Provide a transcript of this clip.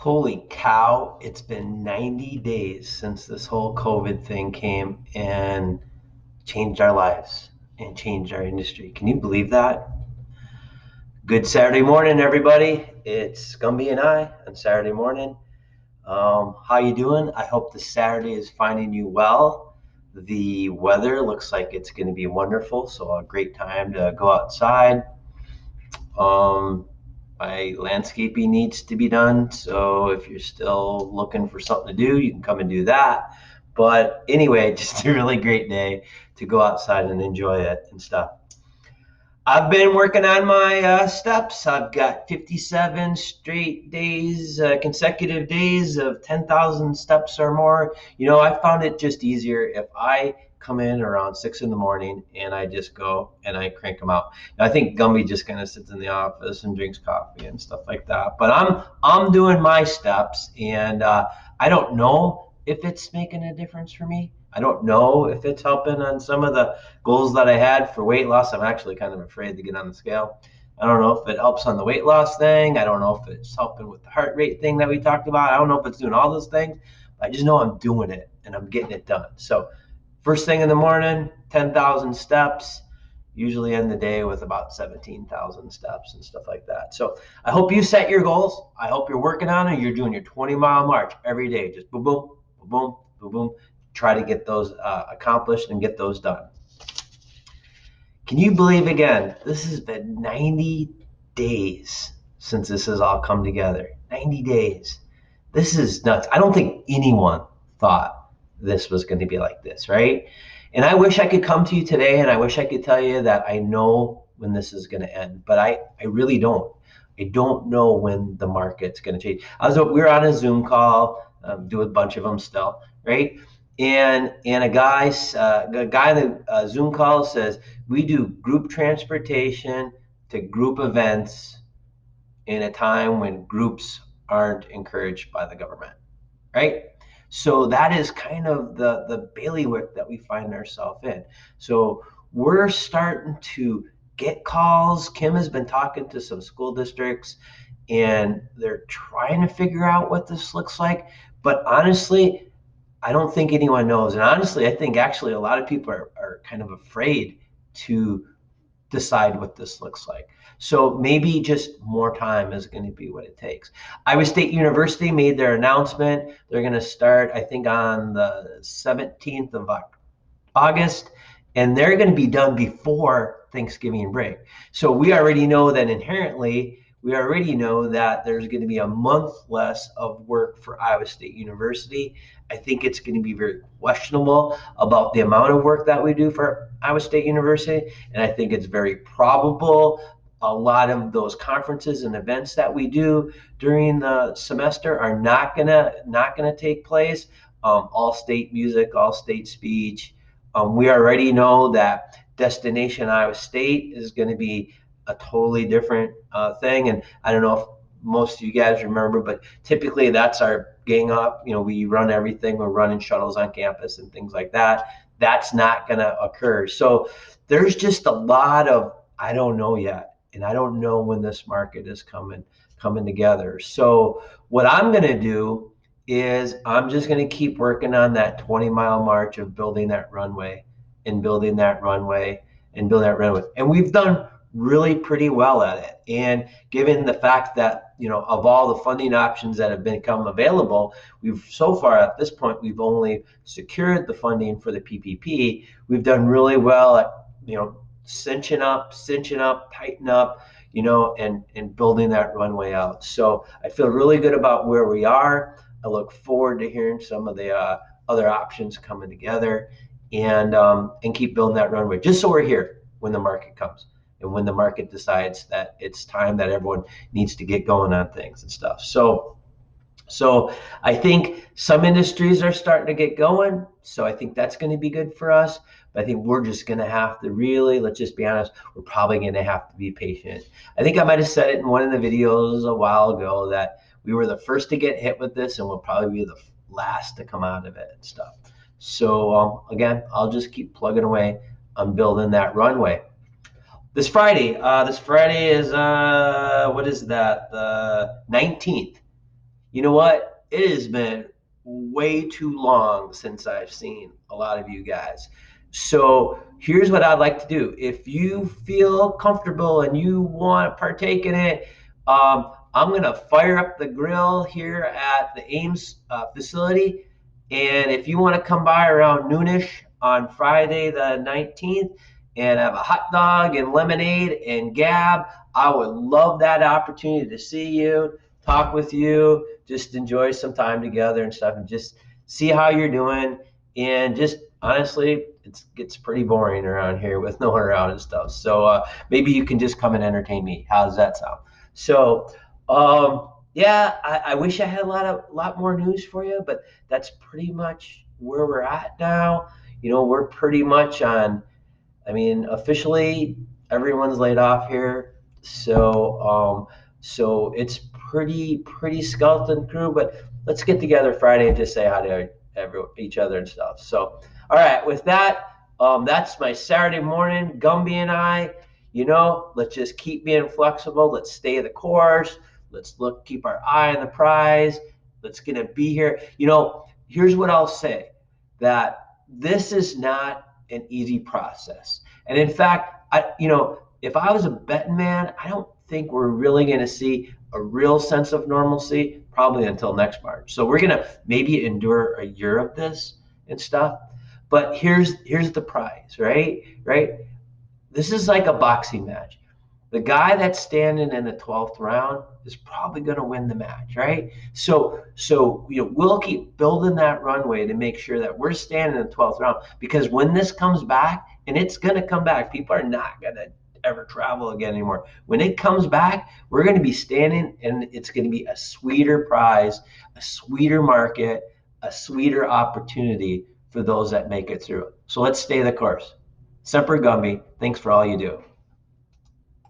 Holy cow, it's been 90 days since this whole COVID thing came and changed our lives and changed our industry. Can you believe that? Good Saturday morning, everybody. It's Gumby and I on Saturday morning. How you doing? I hope this Saturday is finding you well. The weather looks like it's going to be wonderful, so a great time to go outside. Um, my landscaping needs to be done. So if you're still looking for something to do, you can come and do that. But anyway, just a really great day to go outside and enjoy it and stuff. I've been working on my steps. I've got 57 straight days, consecutive days of 10,000 steps or more. I found it just easier if I come in around 6 in the morning and I just go and I crank them out. I think Gumby just kind of sits in the office and drinks coffee and stuff like that. But I'm doing my steps, and I don't know if it's making a difference for me. I don't know if it's helping on some of the goals that I had for weight loss. I'm actually kind of afraid to get on the scale. I don't know if it helps on the weight loss thing. I don't know if it's helping with the heart rate thing that we talked about. I don't know if it's doing all those things. I just know I'm doing it and I'm getting it done. So first thing in the morning, 10,000 steps. Usually end the day with about 17,000 steps and stuff like that. So I hope you set your goals. I hope you're working on it. You're doing your 20-mile march every day. Just boom, boom, boom, boom, boom, boom. Try to get those accomplished and get those done. Can you believe, again, this has been 90 days since this has all come together? 90 days. This is nuts. I don't think anyone thought this was going to be like this, right? And I wish I could come to you today and I wish I could tell you that I know when this is going to end, but I really don't. I don't know when the market's going to change. We were on a Zoom call, do a bunch of them still, right? And a guy in the Zoom call says, we do group transportation to group events in a time when groups aren't encouraged by the government, right? So that is kind of the bailiwick that we find ourselves in. So we're starting to get calls. Kim has been talking to some school districts, and they're trying to figure out what this looks like. But honestly, I don't think anyone knows. And honestly, I think actually a lot of people are kind of afraid to decide what this looks like. So maybe just more time is going to be what it takes. Iowa State University made their announcement. They're going to start, I think, on the 17th of August, and they're going to be done before Thanksgiving break. So we already know that inherently, we already know that there's going to be a month less of work for Iowa State University. I think it's going to be very questionable about the amount of work that we do for Iowa State University, and I think it's very probable a lot of those conferences and events that we do during the semester are not gonna take place. All state music, all state speech. We already know that Destination Iowa State is going to be a totally different thing. And I don't know if most of you guys remember, but typically that's our gang up. We run everything. We're running shuttles on campus and things like that. That's not going to occur. So there's just a lot of I don't know yet, and I don't know when this market is coming together. So what I'm going to do is I'm just going to keep working on that 20-mile march of building that runway and building that runway and building that runway. And we've done really pretty well at it. And given the fact that, of all the funding options that have become available, we've so far at this point, we've only secured the funding for the PPP. We've done really well at, cinching up, tighten up, and building that runway out. So I feel really good about where we are. I look forward to hearing some of the other options coming together, and keep building that runway just so we're here when the market comes and when the market decides that it's time that everyone needs to get going on things and stuff. So I think some industries are starting to get going. So I think that's going to be good for us. But I think we're just going to have to really, let's just be honest, we're probably going to have to be patient. I think I might have said it in one of the videos a while ago that we were the first to get hit with this and we'll probably be the last to come out of it and stuff. So again, I'll just keep plugging away on building that runway. This Friday is, what is that, the 19th. You know what? It has been way too long since I've seen a lot of you guys. So here's what I'd like to do. If you feel comfortable and you want to partake in it, I'm going to fire up the grill here at the Ames facility. And if you want to come by around noonish on Friday the 19th and have a hot dog and lemonade and gab, I would love that opportunity to see you, talk with you, just enjoy some time together and stuff, and just see how you're doing. And just honestly, it gets pretty boring around here with no one around and stuff. So maybe you can just come and entertain me. How does that sound? So yeah, I wish I had a lot more news for you, but that's pretty much where we're at now. We're pretty much on. I mean, officially, everyone's laid off here, so it's pretty skeleton crew. But let's get together Friday and just say hi to each other and stuff. So, all right, with that, that's my Saturday morning. Gumby and I, let's just keep being flexible. Let's stay the course. Let's keep our eye on the prize. Let's gonna be here. Here's what I'll say: that this is not an easy process. And in fact, if I was a betting man, I don't think we're really going to see a real sense of normalcy probably until next March. So we're going to maybe endure a year of this and stuff. But here's the prize, right? Right? This is like a boxing match. The guy that's standing in the 12th round is probably going to win the match, right? So we'll keep building that runway to make sure that we're standing in the 12th round, because when this comes back, and it's going to come back, people are not going to ever travel again anymore. When it comes back, we're going to be standing, and it's going to be a sweeter prize, a sweeter market, a sweeter opportunity for those that make it through. So let's stay the course. Semper Gumby, thanks for all you do.